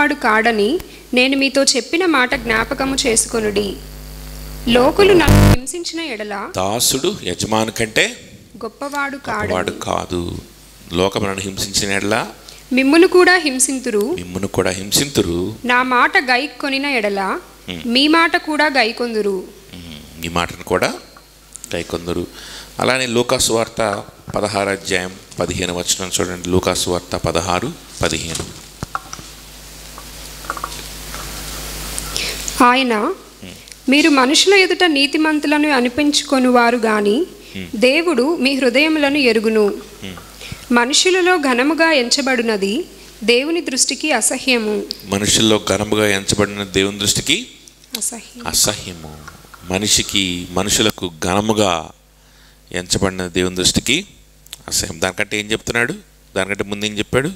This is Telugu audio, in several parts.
గొప్పవాడు కాడని నేను మీతో చెప్పిన మాట జ్ఞాపకము చేసుకొనుడి. లోకులు నన్ను హింసించిన ఎడల దాసుడు యజమాని కంటే గొప్పవాడు కాదు. లోకము నన్ను హింసించిన ఎడల మిమ్మును కూడా హింసింతురు. నా మాట గైకొనిన ఎడల మీ మాట కూడా గైకొందురు. మీ మాటను కూడా గైకొందురు. అలానే లూకా సువార్త 16:15 చూడండి. లూకా సువార్త 16:15. ఆయన, మీరు మనుషుల ఎదుట నీతిమంతులను అనిపించుకొనువారు గాని దేవుడు మీ హృదయములను ఎరుగును. మనుషులలో ఘనముగా ఎంచబడినది దేవుని దృష్టికి అసహ్యము. మనుషుల్లో ఘనముగా ఎంచబడిన దేవుని దృష్టికి అసహ్యము. మనుషులకు ఘనముగా ఎంచబడిన దేవుని దృష్టికి అసహ్యం. దానికంటే ఏం చెప్తున్నాడు? దానికంటే ముందు ఏం చెప్పాడు?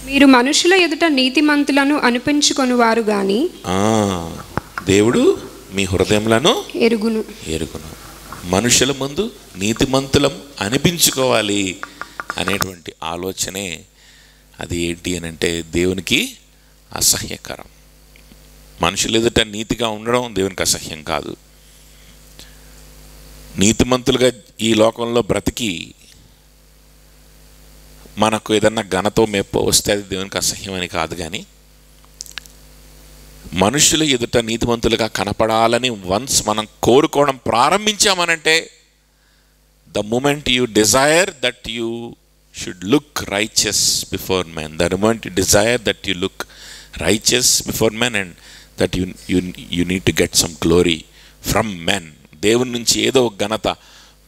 మీరు మనుషుల ఎదుట నీతిమంతులను అనిపించుకొనువారు గాని దేవుడు మీ హృదయములను ఎరుగును. మనుషుల ముందు నీతిమంతులం అనిపించుకోవాలి అనేటువంటి ఆలోచనే అది ఏంటి అని అంటే దేవునికి అసహ్యకరం. మనుషులు ఎదుట నీతిగా ఉండడం దేవునికి అసహ్యం కాదు. నీతిమంతులుగా ఈ లోకంలో బ్రతికి మనకు ఏదన్నా ఘనతో మెప్ప వస్తే అది దేవునికి అసహ్యం అని కాదు. కానీ మనుషులు ఎదుట నీతిమంతులుగా కనపడాలని వన్స్ మనం కోరుకోవడం ప్రారంభించామనంటే, the moment you desire that you should look righteous before men, the moment you desire that you look righteous before men and that you need to get some glory from men, దేవుని నుంచి ఏదో ఘనత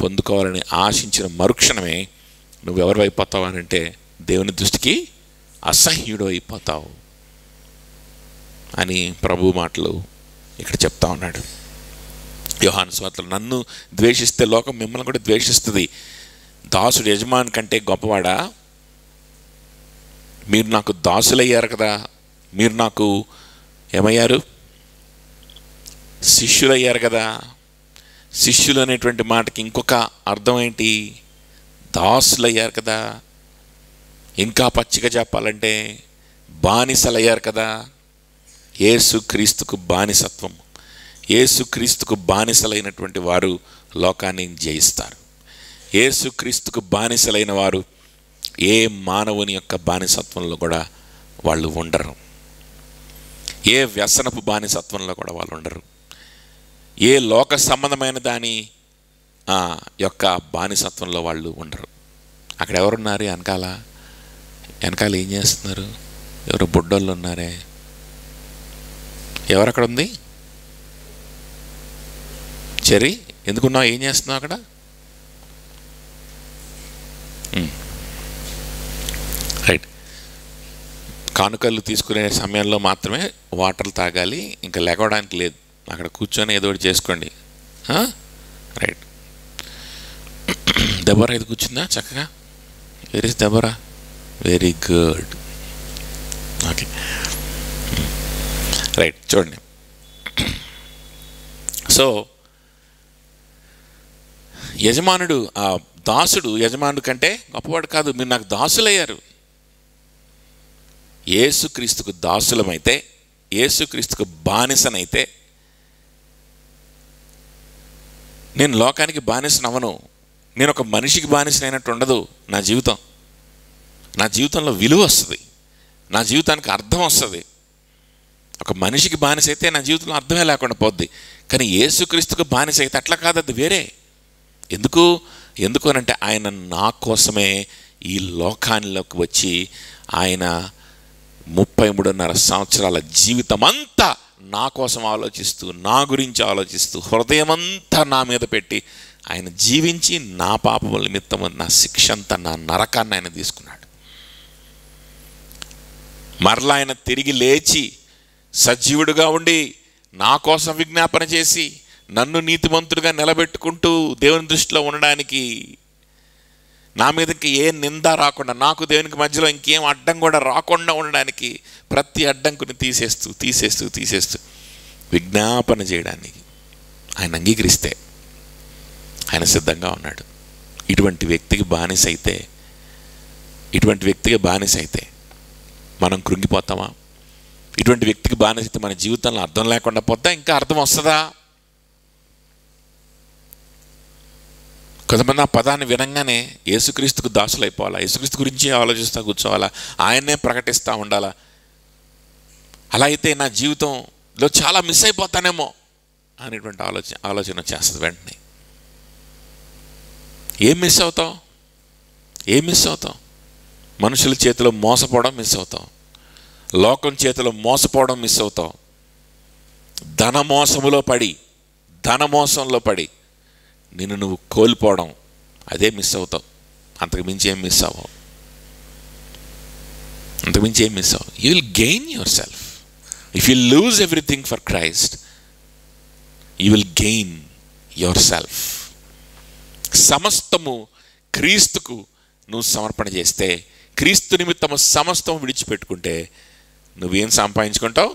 పొందుకోవాలని ఆశించిన మరుక్షణమే నువ్వెవరు అయిపోతావు అని అంటే దేవుని దృష్టికి అసహ్యుడు అయిపోతావు అని ప్రభు మాటలు ఇక్కడ చెప్తా ఉన్నాడు. యోహాను సువార్తలో నన్ను ద్వేషిస్తే లోకం మిమ్మల్ని కూడా ద్వేషిస్తుంది. దాసుడు యజమాని కంటే గొప్పవాడా? మీరు నాకు దాసులయ్యారు కదా, మీరు నాకు ఏమయ్యారు? శిష్యులయ్యారు కదా. శిష్యులు అనేటువంటి మాటకి ఇంకొక అర్థం ఏంటి? దాసులయ్యారు కదా. ఇంకా పచ్చిగా చెప్పాలంటే బానిసలయ్యారు కదా. యేసుక్రీస్తుకు బానిసత్వం, యేసుక్రీస్తుకు బానిసలైనటువంటి వారు లోకాన్ని జయిస్తారు. యేసుక్రీస్తుకు బానిసలైన వారు ఏ మానవుని యొక్క బానిసత్వంలో కూడా వాళ్ళు ఉండరు. ఏ వ్యసనపు బానిసత్వంలో కూడా వాళ్ళు ఉండరు. ఏ లోక సంబంధమైన దాని యొక్క బానిసత్వంలో వాళ్ళు ఉండరు. అక్కడ ఎవరున్నారు? వెనకాల ఏం చేస్తున్నారు? ఎవరు బుడ్డోళ్ళు ఉన్నారే? ఎవరు అక్కడ ఉంది? చెరి, ఎందుకున్నావు? ఏం చేస్తున్నావు అక్కడ? రైట్. కానుకలు తీసుకునే సమయంలో మాత్రమే వాటర్లు తాగాలి, ఇంకా లేకపోవడానికి లేదు. అక్కడ కూర్చొని ఏదో ఒకటి చేసుకోండి. రైట్. దెబ్బరా ఇది కూర్చుందా చక్కగా? వెరీ దెబ్బరా, వెరీ గుడ్. Okay, right. చూడండి, సో యజమానుడు, ఆ దాసుడు యజమానుడు కంటే గొప్పవాడు కాదు. మీరు నాకు దాసులయ్యారు. యేసుక్రీస్తుకు దాసులమైతే, యేసుక్రీస్తుకు బానిసనైతే నేను లోకానికి బానిసనవను. నేను ఒక మనిషికి బానిసనైనట్టు ఉండదు నా జీవితం. నా జీవితంలో విలువ వస్తుంది, నా జీవితానికి అర్థం వస్తుంది. ఒక మనిషికి బానిస అయితే నా జీవితంలో అర్థమే లేకుండా పోద్ది. కానీ యేసుక్రీస్తుకు బానిస అయితే అట్లా కాదు, అది వేరే. ఎందుకు అనంటే ఆయన నా కోసమే ఈ లోకానిలోకి వచ్చి ఆయన 33.5 సంవత్సరాల జీవితం అంతా నా కోసం ఆలోచిస్తూ, నా గురించి ఆలోచిస్తూ, హృదయమంతా నా మీద పెట్టి ఆయన జీవించి నా పాపముల నిమిత్తం నా శిక్ష అంతా, నా నరకాన్ని ఆయన తీసుకున్నాడు. మరలా ఆయన తిరిగి లేచి సజీవుడిగా ఉండి నా కోసం విజ్ఞాపన చేసి నన్ను నీతిమంతుడిగా నిలబెట్టుకుంటూ దేవుని దృష్టిలో ఉండడానికి, నా మీదకి ఏ నింద రాకుండా, నాకు దేవునికి మధ్యలో ఇంకేం అడ్డం కూడా రాకుండా ఉండడానికి ప్రతి అడ్డంకుని తీసేస్తూ విజ్ఞాపన చేయడానికి ఆయన అంగీకరిస్తే ఆయన సిద్ధంగా ఉన్నాడు. ఇటువంటి వ్యక్తికి బానిస అయితే మనం కృంగిపోతామా? ఇటువంటి వ్యక్తికి బానిసైతే మన జీవితంలో అర్థం లేకుండా పోతా ఇంకా అర్థం వస్తుందా? కొంతమంది ఆ పదాన్ని వినంగానే యేసుక్రీస్తుకు దాసులు అయిపోవాలా, యేసుక్రీస్తు గురించి ఆలోచిస్తూ కూర్చోవాలా, ఆయన్నే ప్రకటిస్తూ ఉండాలా, అలా అయితే నా జీవితంలో చాలా మిస్ అయిపోతానేమో అనేటువంటి ఆలోచన చేస్తుంది వెంటనే. ఏం మిస్ అవుతావు? మనుషుల చేతిలో మోసపోవడం మిస్ అవుతావు, లోకం చేతిలో మోసపోవడం మిస్ అవుతావు, ధనమోసంలో పడి నిన్ను నువ్వు కోల్పోవడం అదే మిస్ అవుతావు. అంతకు మించి ఏం మిస్ అవ్వవు. You will gain your self. If you lose everything for Christ, you will gain your self. సమస్తము క్రీస్తుకు నువ్వు సమర్పణ చేస్తే, క్రీస్తు నిమిత్తము సమస్తం విడిచిపెట్టుకుంటే నువ్వేం సంపాదించుకుంటావు?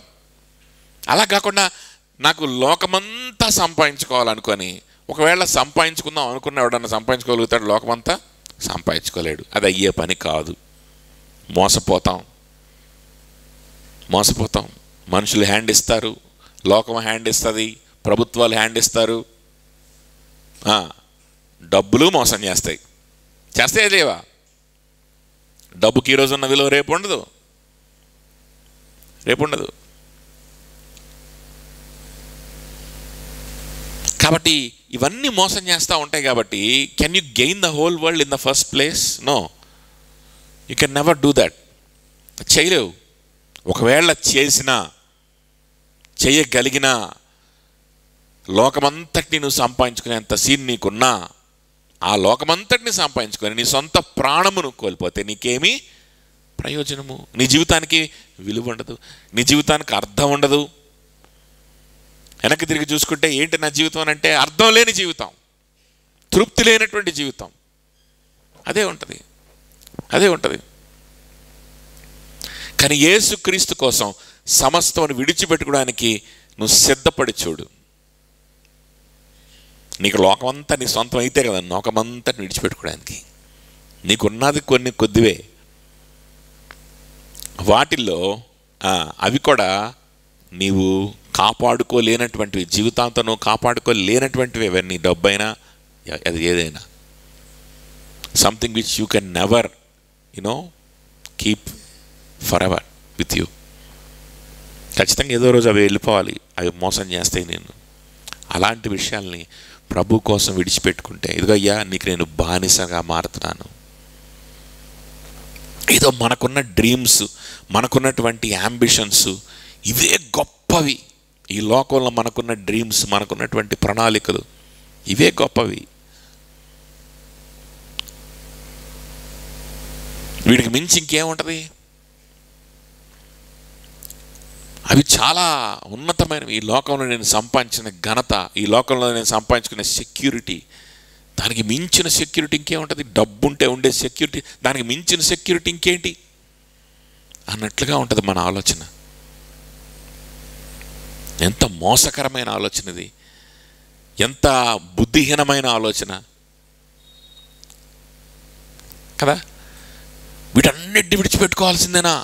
అలా కాకుండా నాకు లోకమంతా సంపాదించుకోవాలనుకొని, ఒకవేళ సంపాదించుకుందాం అనుకున్న ఎవడన్నా సంపాదించుకోగలుగుతాడు? లోకమంతా సంపాదించుకోలేడు. అది అయ్యే పని కాదు. మోసపోతాం. మనుషులు హ్యాండ్ ఇస్తారు, లోకం హ్యాండ్ ఇస్తుంది, ప్రభుత్వాలు హ్యాండ్ ఇస్తారు, డబ్బులు మోసం చేస్తాయి లేవా? డబ్బుకి ఈరోజు ఉన్న విలువ రేపు ఉండదు. కాబట్టి ఇవన్నీ మోసం చేస్తూ ఉంటాయి. కాబట్టి can you gain the whole world in the first place? No, you can never do that. చేయలేవు. ఒకవేళ చేయగలిగినా లోకమంతటిని నువ్వు సంపాదించుకునేంత సీన్ నీకున్నా, ఆ లోకమంతటిని సంపాదించుకొని నీ సొంత ప్రాణమును కోల్పోతే నీకేమీ ప్రయోజనము? నీ జీవితానికి విలువ ఉండదు, నీ జీవితానికి అర్థం ఉండదు. వెనక్కి తిరిగి చూసుకుంటే ఏంటి నా జీవితం అంటే అర్థం లేని జీవితం, తృప్తి లేనటువంటి జీవితం. అదే ఉంటుంది. కానీ యేసుక్రీస్తు కోసం సమస్తమును విడిచిపెట్టుకోవడానికి నువ్వు సిద్ధపడి చూడు. నీకు లోకమంతా నీ సొంతం అయితే కదా, లోకమంతా విడిచిపెట్టుకోవడానికి. నీకున్నది కొద్దివే. వాటిల్లో అవి కూడా నీవు కాపాడుకోలేనటువంటివి, జీవితాంతం నువ్వు కాపాడుకోలేనటువంటివి. అవన్నీ డబ్బైనా అది ఏదైనా, something which you can never keep for ever with you. ఖచ్చితంగా ఏదో రోజు అవి వెళ్ళిపోవాలి, అవి మోసం చేస్తాయి నేను. అలాంటి విషయాల్ని ప్రభు కోసం విడిచిపెట్టుకుంటే, ఇదిగో అయ్యా నీకు నేను బానిసగా మారుతున్నాను. ఏదో మనకున్న డ్రీమ్స్, మనకున్నటువంటి యాంబిషన్స్ ఇవే గొప్పవి. ఈ లోకంలో మనకున్న డ్రీమ్స్, మనకున్నటువంటి ప్రణాళికలు ఇవే గొప్పవి. వీడికి మించి ఇంకేముంటుంది? అవి చాలా ఉన్నతమైనవి. ఈ లోకంలో నేను సంపాదించిన ఘనత, ఈ లోకంలో నేను సంపాదించుకునే సెక్యూరిటీ, దానికి మించిన సెక్యూరిటీ ఇంకేముంటుంది? డబ్బు ఉంటే ఉండే సెక్యూరిటీ, దానికి మించిన సెక్యూరిటీ ఇంకేంటి అన్నట్లుగా ఉంటుంది మన ఆలోచన. ఎంత మోసకరమైన ఆలోచన ఇది, ఎంత బుద్ధిహీనమైన ఆలోచన కదా. వీటన్నిటిని విడిచిపెట్టుకోవాల్సిందేనా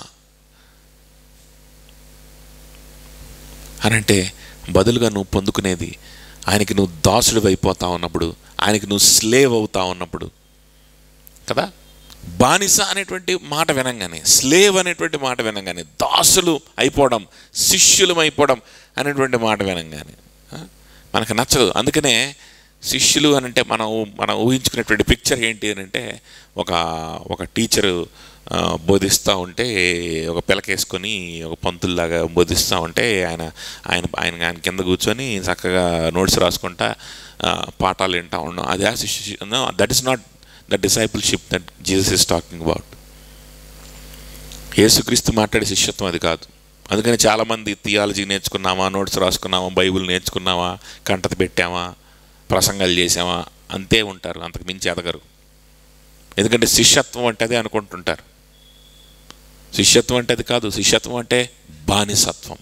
అనంటే, బదులుగా నువ్వు పొందుకునేది ఆయనకి నువ్వు దాసుడు అయిపోతా ఉన్నప్పుడు, ఆయనకి నువ్వు స్లేవ్ అవుతా ఉన్నప్పుడు కదా. బానిస అనేటువంటి మాట వినంగానే, స్లేవ్ అనేటువంటి మాట వినంగానే, దాసులు అయిపోవడం, శిష్యులం అయిపోవడం అనేటువంటి మాట వినంగానే మనకు నచ్చదు. అందుకనే శిష్యులు అని అంటే మనం ఊహించుకునేటువంటి పిక్చర్ ఏంటి అని అంటే, ఒక టీచరు బోధిస్తూ ఉంటే, ఒక పిలకేసుకొని ఒక పంతుల్లాగా బోధిస్తూ ఉంటే ఆయన కింద కూర్చొని చక్కగా నోట్స్ రాసుకుంటా పాఠాలు వింటూ ఉన్నాం. అది ఆ శిష్యు. That is not the discipleship that Jesus is talking about. యేసుక్రీస్తు మాట్లాడే శిష్యత్వం అది కాదు. అందుకని చాలామంది థియాలజీ నేర్చుకున్నామా, నోట్స్ రాసుకున్నామా, బైబిల్ నేర్చుకున్నామా, కంటత పెట్టామా, ప్రసంగాలు చేసామా, అంతే ఉంటారు. అంతకు మించి ఎదగరు. ఎందుకంటే శిష్యత్వం అంటే అదే అనుకుంటుంటారు. శిష్యత్వం అంటే అది కాదు. శిష్యత్వం అంటే బానిసత్వం.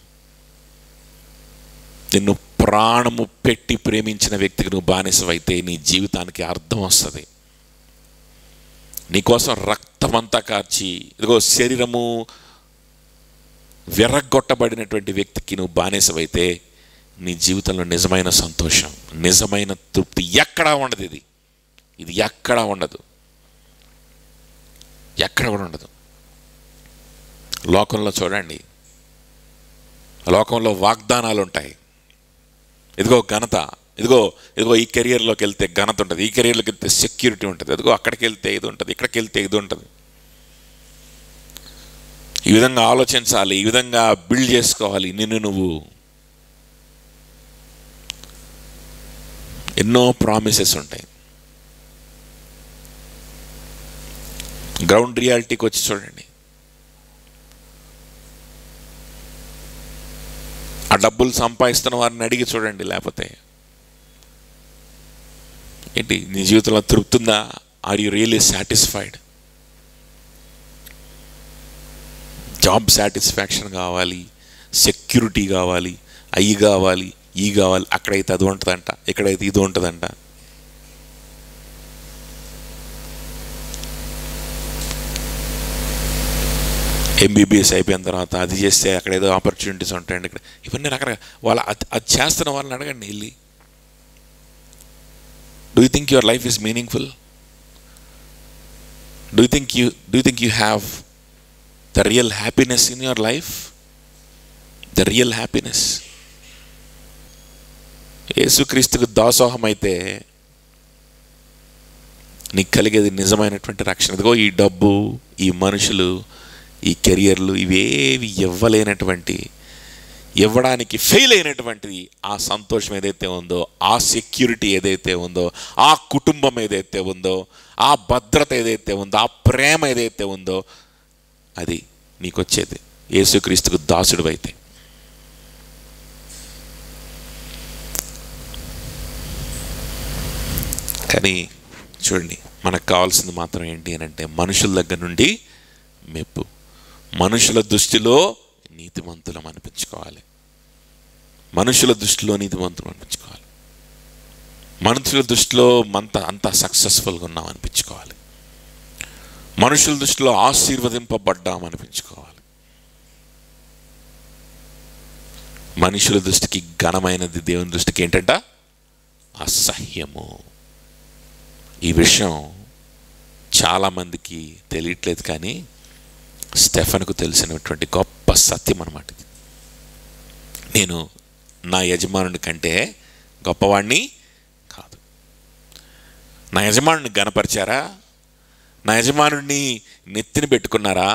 నిన్ను ప్రాణము పెట్టి ప్రేమించిన వ్యక్తికి నువ్వు బానిసవైతే నీ జీవితానికి అర్థం వస్తుంది. నీకోసం రక్తమంతా కార్చి, ఇదిగో శరీరము విరగ్గొట్టబడినటువంటి వ్యక్తికి నువ్వు బానిసవైతే నీ జీవితంలో నిజమైన సంతోషం, నిజమైన తృప్తి ఎక్కడా ఉండదు. ఇది ఎక్కడా ఉండదు, ఎక్కడ కూడా ఉండదు. లోకంలో చూడండి, లోకంలో వాగ్దానాలు ఉంటాయి. ఇదిగో ఘనత, ఇదిగో ఈ కెరియర్లోకి వెళ్తే ఘనత ఉంటుంది, ఈ కెరియర్లోకి వెళ్తే సెక్యూరిటీ ఉంటుంది, ఇదిగో అక్కడికి వెళ్తే ఇది ఉంటుంది, ఇక్కడికి వెళ్తే ఇది ఉంటుంది. ఈ విధంగా ఆలోచించాలి, ఈ విధంగా బిల్డ్ చేసుకోవాలి నిన్ను నువ్వు. ఎన్నో ప్రామిసెస్ ఉంటాయి. గ్రౌండ్ రియాలిటీకి వచ్చి చూడండి. ఆ డబ్బులు సంపాదిస్తున్న వారిని అడిగి చూడండి, లేకపోతే ఏంటి నీ జీవితంలో తృప్తి ఉందా? Are you really satisfied? Job satisfaction కావాలి, సెక్యూరిటీ కావాలి, అవి కావాలి, ఈ కావాలి. అక్కడైతే అది ఉంటుందంట, ఇక్కడైతే ఇది ఉంటుందంట. ఎంబీబీఎస్ అయిపోయిన తర్వాత అది చేస్తే అక్కడ ఏదో ఆపర్చునిటీస్ ఉంటాయండి, ఇక్కడ ఇవన్నీ రకరకాల. వాళ్ళ అది చేస్తున్న వాళ్ళని అడగండి వెళ్ళి, do you think your life is meaningful? Do you think you have the real happiness in your life? The real happiness. యేసుక్రీస్తుకు దాసోహం అయితే నీకు కలిగేది నిజమైనటువంటి రక్షణ. ఇదిగో ఈ డబ్బు, ఈ మనుషులు, ఈ కెరియర్లు ఇవేవి ఇవ్వలేనటువంటి, ఇవ్వడానికి ఫెయిల్ అయినటువంటిది ఆ సంతోషం ఏదైతే ఉందో, ఆ సెక్యూరిటీ ఏదైతే ఉందో, ఆ కుటుంబం ఏదైతే ఉందో, ఆ భద్రత ఏదైతే ఉందో, ఆ ప్రేమ ఏదైతే ఉందో, అది నీకు వచ్చేది యేసుక్రీస్తుకు దాసుడు అయితే. కానీ చూడండి, మనకు కావాల్సింది మాత్రం ఏంటి అని అంటే మనుషుల దగ్గర నుండి మెప్పు. మనుషుల దృష్టిలో నీతిమంతులం అనిపించుకోవాలి, మనుషుల దృష్టిలో నీతిమంతులం అనిపించుకోవాలి, మనుషుల దృష్టిలో అంత సక్సెస్ఫుల్గా ఉన్నాం అనిపించుకోవాలి, మనుషుల దృష్టిలో ఆశీర్వదింపబడ్డాం అనిపించుకోవాలి. మనుషుల దృష్టికి ఘనమైనది దేవుని దృష్టికి ఏంటంట? అసహ్యము. ఈ విషయం చాలామందికి తెలియట్లేదు, కానీ స్టెఫెన్కు తెలిసినటువంటి గొప్ప సత్యం అన్నమాట. నేను నా యజమానుడి కంటే గొప్పవాడిని కాదు. నా యజమానుడిని గనపరిచారా? నా యజమానుడిని నెత్తిని పెట్టుకున్నారా?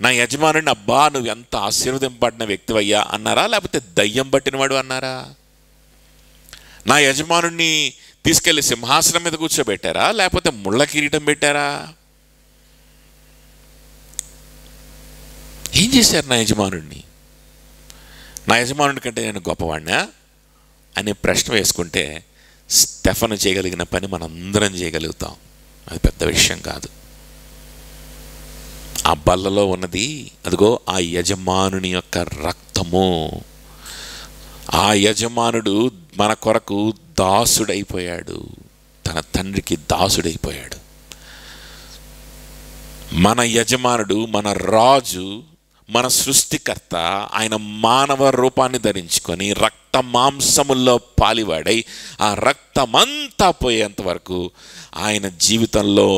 నా యజమానుడిని అబ్బా నువ్వు ఎంత ఆశీర్వదింపబడిన వ్యక్తివయ్యా అన్నారా? లేకపోతే దయ్యం పట్టినవాడు అన్నారా? నా యజమానుడిని తీసుకెళ్ళి సింహాసనం మీద కూర్చోబెట్టారా? లేకపోతే ముళ్ళ కిరీటం పెట్టారా? ఏం చేశారు నా యజమానుడిని? నా యజమానుడి కంటే నేను గొప్పవాడినా అనే ప్రశ్న వేసుకుంటే స్టెఫెను చేయగలిగిన పని మనందరం చేయగలుగుతాం. అది పెద్ద విషయం కాదు. ఆ బల్లలో ఉన్నది అదిగో ఆ యజమానుని యొక్క రక్తము. ఆ యజమానుడు మన కొరకు దాసుడైపోయాడు, తన తండ్రికి దాసుడైపోయాడు. మన యజమానుడు, మన రాజు, మన సృష్టికర్త, ఆయన మానవ రూపాన్ని ధరించుకొని రక్త మాంసముల్లో పాలివాడై ఆ రక్తమంతా పోయేంత వరకు ఆయన జీవితంలో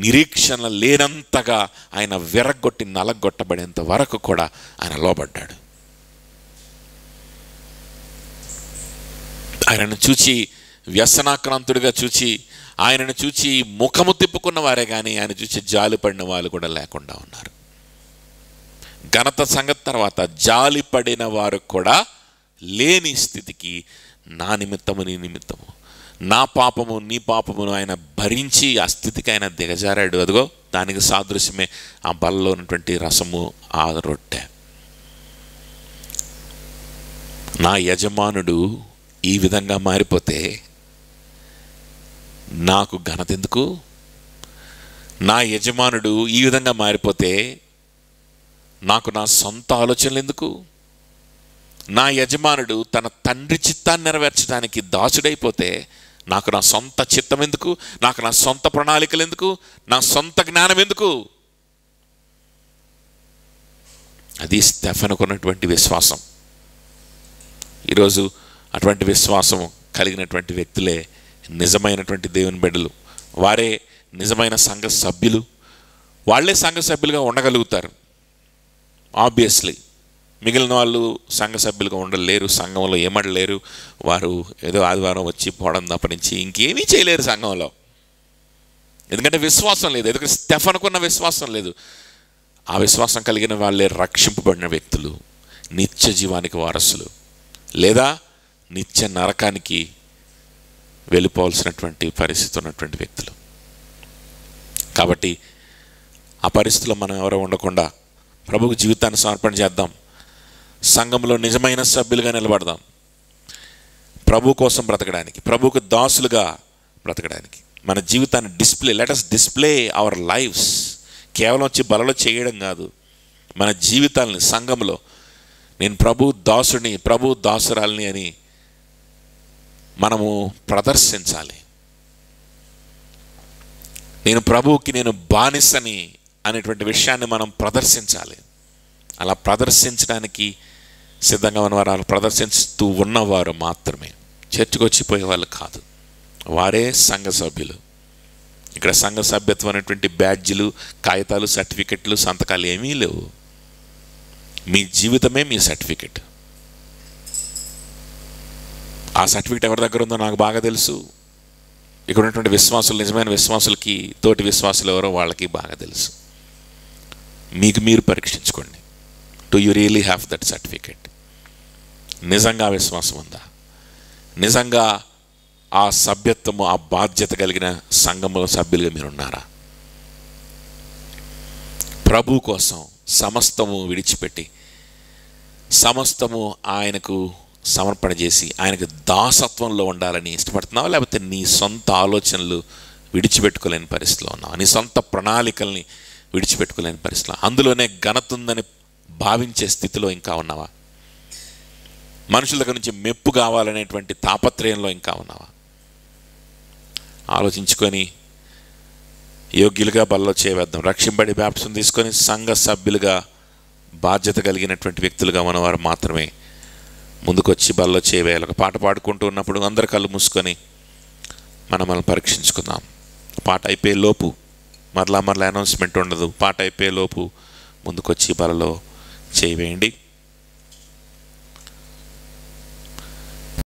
నిరీక్షణ లేనంతగా ఆయన విరగొట్టి నలగొట్టబడేంత వరకు కూడా ఆయన లోబడ్డాడు. ఆయనను చూచి వ్యసనాక్రాంతుడిగా చూచి, ఆయనను చూచి ముఖము తిప్పుకున్న వారే కానీ ఆయన చూసి జాలిపడిన వాళ్ళు కూడా లేకుండా ఉన్నారు. ఘనత సంగతి తర్వాత జాలిపడిన వారు కూడా లేని స్థితికి నా నిమిత్తము నీ నిమిత్తము, నా పాపము నీ పాపమును ఆయన భరించి ఆ స్థితికి ఆయన దిగజారాడు. అదిగో దానికి సాదృశ్యమే ఆ బలలో ఉన్నటువంటి రసము, ఆ రొట్టె. నా యజమానుడు ఈ విధంగా మారిపోతే నాకు ఘనత ఎందుకు? నా యజమానుడు ఈ విధంగా మారిపోతే నాకు నా సొంత ఆలోచనలు ఎందుకు? నా యజమానుడు తన తండ్రి చిత్తాన్ని నెరవేర్చడానికి దాసుడైపోతే నాకు నా సొంత చిత్తం ఎందుకు? నాకు నా సొంత ప్రణాళికలు ఎందుకు? నా సొంత జ్ఞానం ఎందుకు? అది స్టెఫనుకు ఉన్నటువంటి విశ్వాసం. ఈరోజు అటువంటి విశ్వాసం కలిగినటువంటి వ్యక్తులే నిజమైనటువంటి దేవుని బిడ్డలు. వారే నిజమైన సంఘ సభ్యులు. వాళ్ళే సంఘ సభ్యులుగా ఉండగలుగుతారు. ఆబ్వియస్లీ మిగిలిన వాళ్ళు సంఘ సభ్యులుగా ఉండలేరు, సంఘంలో ఏమడలేరు. వారు ఏదో ఆదివారం వచ్చి పోవడం తప్ప నుంచి ఇంకేమీ చేయలేరు సంఘంలో. ఎందుకంటే విశ్వాసం లేదు. ఎందుకంటే స్టెఫనుకున్న విశ్వాసం లేదు. ఆ విశ్వాసం కలిగిన వాళ్ళే రక్షింపబడిన వ్యక్తులు, నిత్య జీవానికి వారసులు, లేదా నిత్య నరకానికి వెళ్ళిపోవాల్సినటువంటి పరిస్థితి ఉన్నటువంటి వ్యక్తులు. కాబట్టి ఆ పరిస్థితుల్లో మనం ఎవరో ఉండకుండా ప్రభువుకు జీవితాన్ని సమర్పణ చేద్దాం. సంఘంలో నిజమైన సభ్యులుగా నిలబడదాం. ప్రభు కోసం బ్రతకడానికి, ప్రభువుకు దాసులుగా బ్రతకడానికి మన జీవితాన్ని let us display our lifes. కేవలం వచ్చి బలలో చేయడం కాదు, మన జీవితాలని సంఘంలో నేను ప్రభు దాసుని, ప్రభు దాసురాల్ని అని మనము ప్రదర్శించాలి. నేను ప్రభువుకి నేను బానిసని అనేటువంటి విషయాన్ని మనం ప్రదర్శించాలి. అలా ప్రదర్శించడానికి సిద్ధంగా ఉన్నవారు, అలా ప్రదర్శిస్తూ ఉన్నవారు మాత్రమే చర్చకు వచ్చిపోయే వాళ్ళు కాదు. వారే సంఘ సభ్యులు. ఇక్కడ సంఘ సభ్యత్వం అనేటువంటి బ్యాడ్జీలు, కాగితాలు, సర్టిఫికెట్లు, సంతకాలు ఏమీ లేవు. మీ జీవితమే మీ సర్టిఫికెట్. ఆ సర్టిఫికెట్ ఎవరి దగ్గర ఉందో నాకు బాగా తెలుసు. ఇక్కడ ఉన్నటువంటి విశ్వాసులు, నిజమైన విశ్వాసులకి తోటి విశ్వాసులు ఎవరో వాళ్ళకి బాగా తెలుసు. మీకు మీరు పరీక్షించుకోండి. Do you really have that certificate? నిజంగా విశ్వాసం ఉందా? నిజంగా ఆ సభ్యత్వము, ఆ బాధ్యత కలిగిన సంఘంలో సభ్యులుగా మీరు ఉన్నారా? ప్రభు కోసం సమస్తము విడిచిపెట్టి, సమస్తము ఆయనకు సమర్పణ చేసి ఆయనకు దాసత్వంలో ఉండాలని ఇష్టపడుతున్నావా? లేకపోతే నీ సొంత ఆలోచనలు విడిచిపెట్టుకోలేని పరిస్థితిలో ఉన్నావా? నీ సొంత ప్రణాళికల్ని విడిచిపెట్టుకోలేని పరిస్థితిలో, అందులోనే ఘనత ఉందని భావించే స్థితిలో ఇంకా ఉన్నావా? మనుషుల దగ్గర నుంచి మెప్పు కావాలనేటువంటి తాపత్రయంలో ఇంకా ఉన్నావా? ఆలోచించుకొని యోగ్యులుగా బలలో చేయవేద్దాం. రక్షింపబడి బాప్టిజం తీసుకొని సంఘ సభ్యులుగా బాధ్యత కలిగినటువంటి వ్యక్తులుగా ఉన్నవారు మాత్రమే ముందుకొచ్చి బలలో చేయవేయాలి. ఒక పాట పాడుకుంటూ ఉన్నప్పుడు అందరు కళ్ళు మూసుకొని మనం పరీక్షించుకుందాం. పాట అయిపోయే లోపు మరలా అనౌన్స్మెంట్ ఉండదు. పాట అయిపోయే లోపు ముందుకొచ్చి బలలో చేయవేయండి.